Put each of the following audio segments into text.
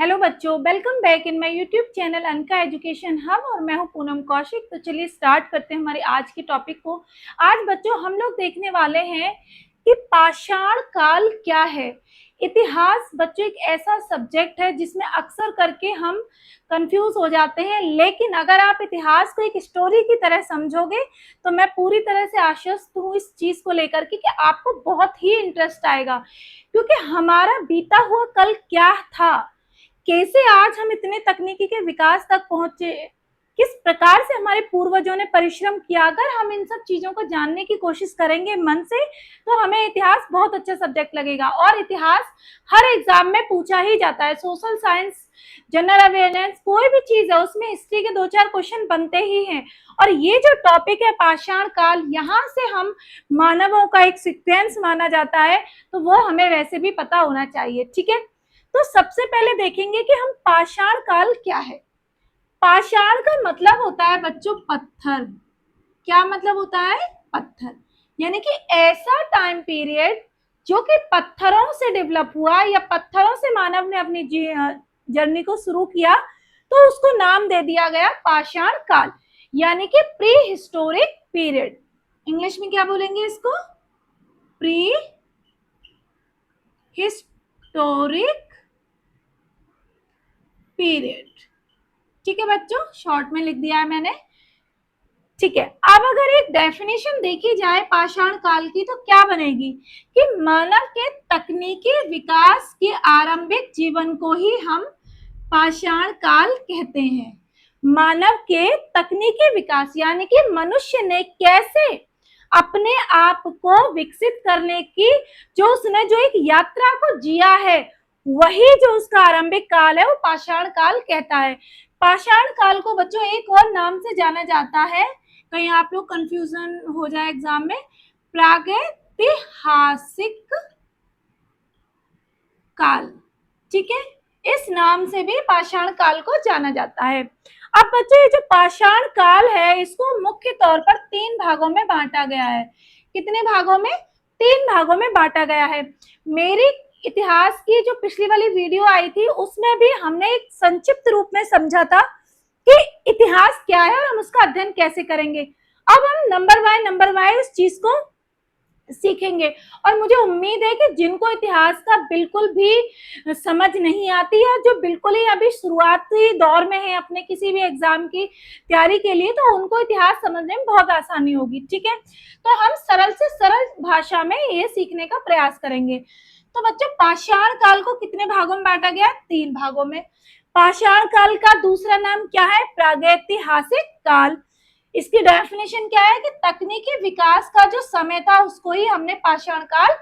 Hello बच्चों, welcome back in my YouTube channel Anka education hub और मैं हूं पूनम कौशिक। तो चलिए स्टार्ट करते हैं हमारे आज के टॉपिक को। आज बच्चों हम लोग देखने वाले हैं कि पाषाण काल क्या है। इतिहास बच्चों एक ऐसा सब्जेक्ट है जिसमें अक्सर करके हम कंफ्यूज हो जाते हैं, लेकिन अगर आप इतिहास को एक स्टोरी की तरह समझोगे तो मैं पूरी तरह से आश्वस्त हूँ इस चीज को लेकर के कि आपको बहुत ही इंटरेस्ट आएगा, क्योंकि हमारा बीता हुआ कल क्या था, कैसे आज हम इतने तकनीकी के विकास तक पहुंचे, किस प्रकार से हमारे पूर्वजों ने परिश्रम किया। अगर हम इन सब चीजों को जानने की कोशिश करेंगे मन से तो हमें इतिहास बहुत अच्छा सब्जेक्ट लगेगा। और इतिहास हर एग्जाम में पूछा ही जाता है। सोशल साइंस, जनरल अवेयरनेस, कोई भी चीज है उसमें हिस्ट्री के 2-4 क्वेश्चन बनते ही हैं। और ये जो टॉपिक है पाषाण काल, यहाँ से हम मानवों का एक सीक्वेंस माना जाता है, तो वो हमें वैसे भी पता होना चाहिए। ठीक है, तो सबसे पहले देखेंगे कि हम पाषाण काल क्या है। पाषाण का मतलब होता है बच्चों पत्थर। क्या मतलब होता है? पत्थर। यानी कि ऐसा टाइम पीरियड जो कि पत्थरों से डेवलप हुआ या पत्थरों से मानव ने अपनी जर्नी को शुरू किया, तो उसको नाम दे दिया गया पाषाण काल, यानी कि प्री हिस्टोरिक पीरियड। इंग्लिश में क्या बोलेंगे इसको? Pre historic period. ठीक है बच्चों, शॉर्ट में लिख दिया है मैंने। ठीक है, अब अगर एक डेफिनेशन देखी जाए पाषाण काल की तो क्या बनेगी कि मानव के तकनीकी विकास के आरंभिक जीवन को ही हम पाषाण काल कहते हैं। मानव के तकनीकी विकास यानी कि मनुष्य ने कैसे अपने आप को विकसित करने की उसने जो एक यात्रा को जिया है, वही जो उसका आरंभिक काल है वो पाषाण काल कहता है। पाषाण काल को बच्चों एक और नाम से जाना जाता है, कहीं आप लोग कंफ्यूजन हो जाए एग्जाम में, प्रागैतिहासिक काल। ठीक है, इस नाम से भी पाषाण काल को जाना जाता है। अब बच्चों ये जो पाषाण काल है इसको मुख्य तौर पर 3 भागों में बांटा गया है। कितने भागों में? 3 भागों में बांटा गया है। मेरी इतिहास की जो पिछली वाली वीडियो आई थी उसमें भी हमने एक संक्षिप्त रूप में समझा था कि इतिहास क्या है और हम उसका अध्ययन कैसे करेंगे। अब हम नंबर बाय उस चीज को सीखेंगे। और मुझे उम्मीद है कि जिनको इतिहास का बिल्कुल भी समझ नहीं आती है, जो बिल्कुल ही अभी शुरुआती दौर में है अपने किसी भी एग्जाम की तैयारी के लिए, तो उनको इतिहास समझने में बहुत आसानी होगी। ठीक है, तो हम सरल से सरल भाषा में ये सीखने का प्रयास करेंगे। तो बच्चों पाषाण काल को कितने भागों में बांटा गया? 3 भागों में। पाषाण काल का दूसरा नाम क्या है? प्रागैतिहासिक काल। इसकी डेफिनेशन क्या है कि तकनीकी विकास का जो समय था उसको ही हमने पाषाण काल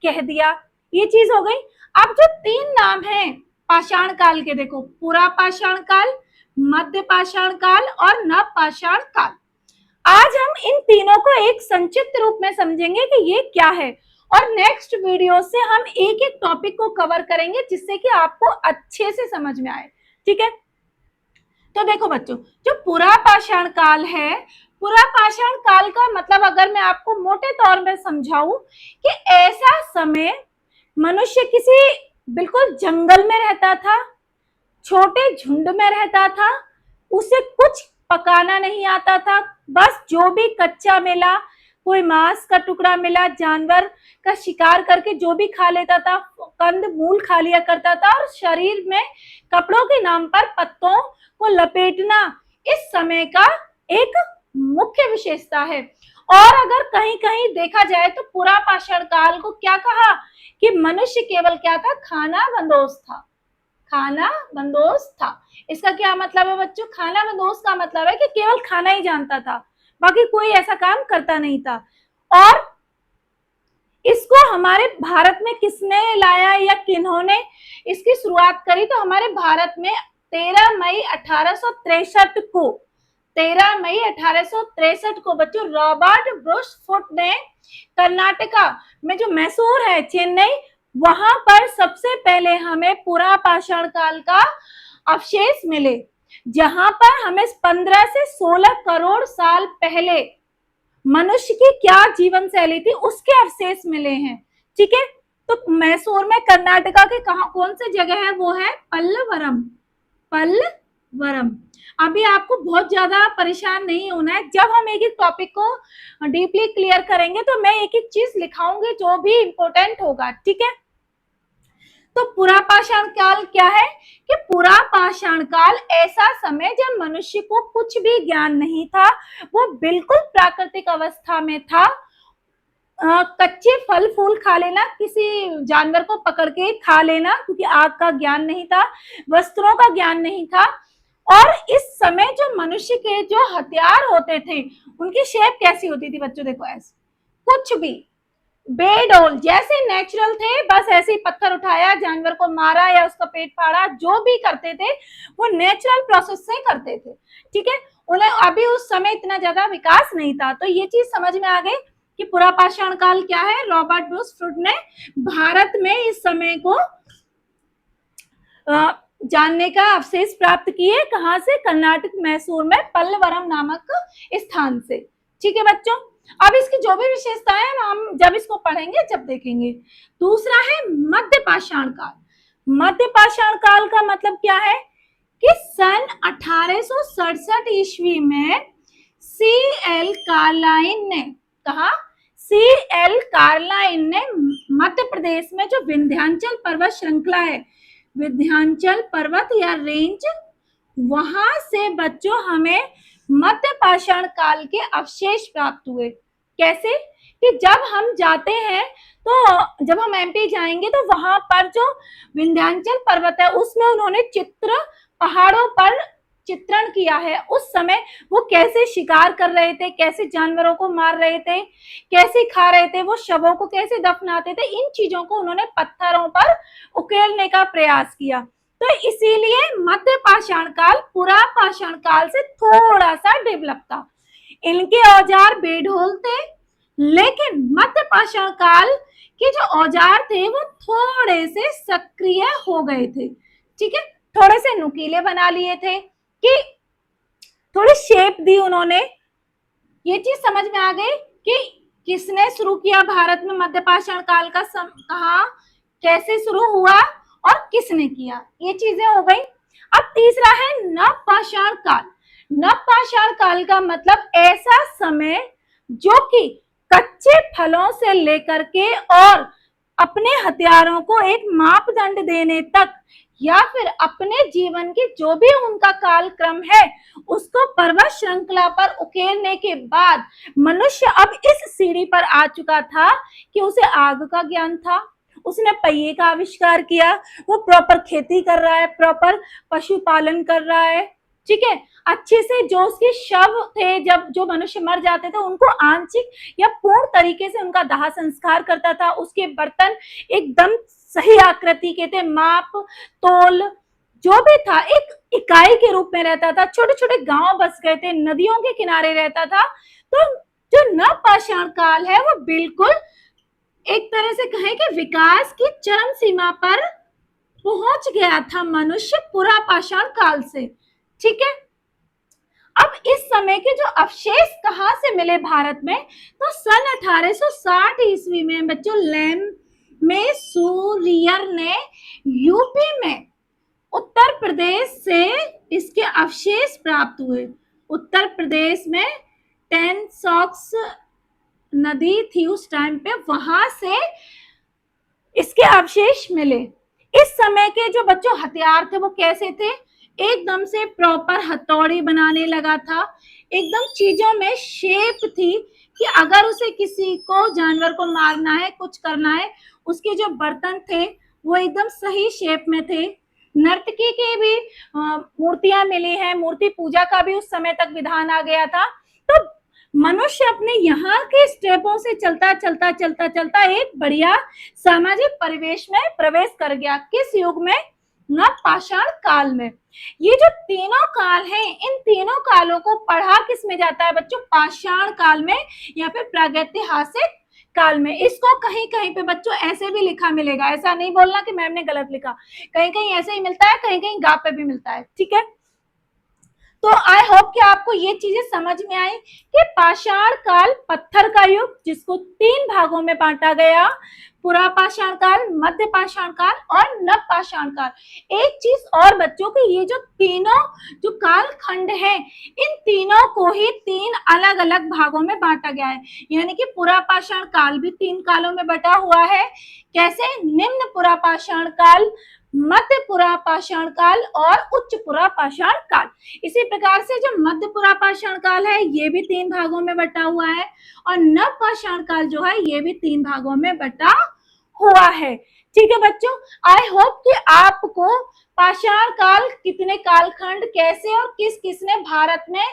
कह दिया। ये चीज हो गई। अब जो 3 नाम हैं पाषाण काल के, देखो, पुरा पाषाण काल, मध्य पाषाण काल और नव पाषाण काल। आज हम इन तीनों को एक संक्षिप्त रूप में समझेंगे कि ये क्या है, और नेक्स्ट वीडियो से हम एक एक टॉपिक को कवर करेंगे जिससे कि आपको अच्छे से समझ में आए। ठीक है, तो देखो बच्चों, जो पुरा पाषाण काल है, पुरा पाषाण काल का मतलब अगर मैं आपको मोटे तौर में समझाऊं कि ऐसा समय मनुष्य किसी बिल्कुल जंगल में रहता था, छोटे झुंड में रहता था, उसे कुछ पकाना नहीं आता था, बस जो भी कच्चा मिला, कोई मांस का टुकड़ा मिला, जानवर का शिकार करके जो भी खा लेता था, कंद मूल खा लिया करता था, और शरीर में कपड़ों के नाम पर पत्तों को लपेटना इस समय का एक मुख्य विशेषता है। और अगर कहीं कहीं देखा जाए तो पुरा पाषाण काल को क्या कहा कि मनुष्य केवल क्या था? खाना बंदोबस्त था। खाना बंदोबस्त था। इसका क्या मतलब है बच्चों? खाना बंदोबस्त का मतलब है कि केवल खाना ही जानता था, बाकी कोई ऐसा काम करता नहीं था। और इसको हमारे भारत में किसने लाया या किन्होंने इसकी शुरुआत करी? तो हमारे भारत में 13 मई 1863 को 13 मई 1863 को बच्चों रॉबर्ट ब्रूस फुट ने कर्नाटका में जो मैसूर है, चेन्नई, वहां पर सबसे पहले हमें पुरा पाषाण काल का अवशेष मिले, जहां पर हमें 15 से 16 करोड़ साल पहले मनुष्य की क्या जीवन शैली थी उसके अवशेष मिले हैं। ठीक है, तो मैसूर में कर्नाटका के कहा कौन सी जगह है, वो है पल्लवरम। पल्लवरम। अभी आपको बहुत ज्यादा परेशान नहीं होना है, जब हम एक एक टॉपिक को डीपली क्लियर करेंगे तो मैं एक एक चीज लिखाऊंगी जो भी इंपॉर्टेंट होगा, ठीक है। तो पुरा पाषाण काल क्या है कि पुरा पाषाण काल ऐसा समय जब मनुष्य को कुछ भी ज्ञान नहीं था, वो बिल्कुल प्राकृतिक अवस्था में था। कच्चे फल फूल खा लेना, किसी जानवर को पकड़ के खा लेना, क्योंकि आग का ज्ञान नहीं था, वस्त्रों का ज्ञान नहीं था। और इस समय जो मनुष्य के जो हथियार होते थे उनकी शेप कैसी होती थी बच्चों, देखो ऐसे, कुछ भी बेडोल जैसे नेचुरल थे, बस ऐसे ही पत्थर उठाया, जानवर को मारा या उसका पेट फाड़ा, जो भी करते थे वो नेचुरल प्रोसेस से करते थे, ठीक है। उन्हें अभी उस समय इतना ज्यादा विकास नहीं था, तो ये चीज समझ में आ गई कि पुरा पाषाण काल क्या है। रॉबर्ट ब्रूस फ्रूट ने भारत में इस समय को जानने का अवशेष प्राप्त किए, कहां से, कर्नाटक मैसूर में पल्लवरम नामक स्थान से, ठीक है बच्चों। अब इसकी जो भी विशेषताएं हम जब इसको पढ़ेंगे जब देखेंगे। दूसरा है मध्य पाषाण काल। मध्य पाषाण काल का मतलब क्या है कि सन 1867 ईस्वी में C.L. कार्लाइन ने कहा, C.L. कार्लाइन ने मध्य प्रदेश में जो विंध्याचल पर्वत श्रृंखला है, विंध्याचल पर्वत या रेंज, वहां से बच्चों हमें मध्य पाषाण काल के अवशेष प्राप्त हुए। कैसे कि जब हम जाते हैं तो जब हम एमपी जाएंगे तो वहां पर जो विंध्याचल पर्वत है उसमें उन्होंने चित्र पहाड़ों पर चित्रण किया है। उस समय वो कैसे शिकार कर रहे थे, कैसे जानवरों को मार रहे थे, कैसे खा रहे थे, वो शवों को कैसे दफनाते थे, इन चीजों को उन्होंने पत्थरों पर उकेरने का प्रयास किया। तो इसीलिए मध्य पाषाण काल पुरा पाषाण काल से थोड़ा सा डेवलप था। इनके औजार बेढोल थे, लेकिन मध्य पाषाण काल के जो औजार थे वो थोड़े से सक्रिय हो गए थे, ठीक है, थोड़े से नुकीले बना लिए थे, कि थोड़ी शेप दी उन्होंने। ये चीज समझ में आ गई कि किसने शुरू किया भारत में मध्य पाषाण काल का कहा, कैसे शुरू हुआ और किसने किया, ये चीजें हो गई। अब तीसरा है नवपाषाण काल। नवपाषाण काल का मतलब ऐसा समय जो कि कच्चे फलों से लेकर के और अपने हथियारों को एक मापदंड देने तक, या फिर अपने जीवन की जो भी उनका कालक्रम है उसको पर्वत श्रृंखला पर उकेरने के बाद मनुष्य अब इस सीढ़ी पर आ चुका था कि उसे आग का ज्ञान था, उसने पहिए का आविष्कार किया, वो प्रॉपर खेती कर रहा है, प्रॉपर पशुपालन कर रहा है, ठीक है। अच्छे से जो उसके शव थे, जब जो मनुष्य मर जाते थे उनको आंशिक या पूर्ण तरीके से उनका दाह संस्कार करता था। उसके बर्तन एकदम सही आकृति के थे, माप तोल जो भी था एक इकाई के रूप में रहता था। छोटे छोटे गांव बस गए थे, नदियों के किनारे रहता था। तो जो नवपाषाण काल है वो बिल्कुल एक तरह से कहें कि विकास की चरम सीमा पर पहुंच गया था मनुष्य पुरा पाषाण काल से, ठीक है। अब इस समय के जो अवशेष कहां से मिले भारत में, तो सन 1860 ईस्वी में बच्चों लैम में सूरियर ने यूपी में उत्तर प्रदेश से इसके अवशेष प्राप्त हुए। उत्तर प्रदेश में टेनसॉक्स नदी थी उस टाइम पे, वहां से इसके अवशेष मिले। इस समय के जो बच्चों हथियार थे वो कैसे थे, एकदम से प्रॉपर हथौड़ी बनाने लगा था, एकदम चीजों में शेप थी कि अगर उसे किसी को जानवर को मारना है, कुछ करना है, उसके जो बर्तन थे वो एकदम सही शेप में थे। नर्तकी की भी मूर्तियां मिली हैं, मूर्ति पूजा का भी उस समय तक विधान आ गया था। तो मनुष्य अपने यहाँ के स्टेपों से चलता चलता चलता चलता एक बढ़िया सामाजिक परिवेश में प्रवेश कर गया। किस युग में, नवपाषाण काल में। ये जो तीनों काल हैं, इन तीनों कालों को पढ़ा किस में जाता है बच्चों, पाषाण काल में या फिर प्रागैतिहासिक काल में। इसको कहीं कहीं पे बच्चों ऐसे भी लिखा मिलेगा, ऐसा नहीं बोलना कि मैम ने गलत लिखा, कहीं कहीं ऐसे ही मिलता है, कहीं कहीं गा पे भी मिलता है, ठीक है। तो आई होप कि आपको ये चीजें समझ में आई कि पाषाण काल पत्थर का युग जिसको 3 भागों में बांटा गया, पुरापाषाण काल, मध्य पाषाण काल और नव पाषाण काल। एक चीज और बच्चों की, ये जो तीनों जो काल खंड है, इन तीनों को ही 3 अलग अलग भागों में बांटा गया है। यानी कि पुरापाषाण काल भी 3 कालों में बटा हुआ है। कैसे? निम्न पुरापाषाण काल, मध्य पुरापाषाण काल और उच्च पुरापाषाण काल। इसी प्रकार से जो मध्य पुरापाषाण काल है ये भी 3 भागों में बटा हुआ है और नव पाषाण काल जो है ये भी 3 भागों में बटा हुआ है। ठीक है बच्चों, आई होप कि आपको पाषाण काल कितने कालखंड, कैसे और किस किसने भारत में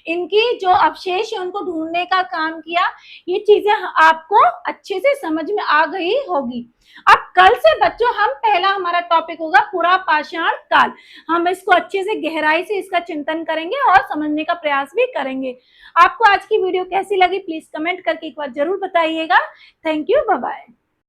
इनकी जो अवशेष है उनको ढूंढने का काम किया, ये चीजें आपको अच्छे से समझ में आ गई होगी। अब कल से बच्चों पहला हमारा टॉपिक होगा पुरापाषाण काल। हम इसको अच्छे से गहराई से इसका चिंतन करेंगे और समझने का प्रयास भी करेंगे। आपको आज की वीडियो कैसी लगी प्लीज कमेंट करके एक बार जरूर बताइएगा। Thank you, bye bye.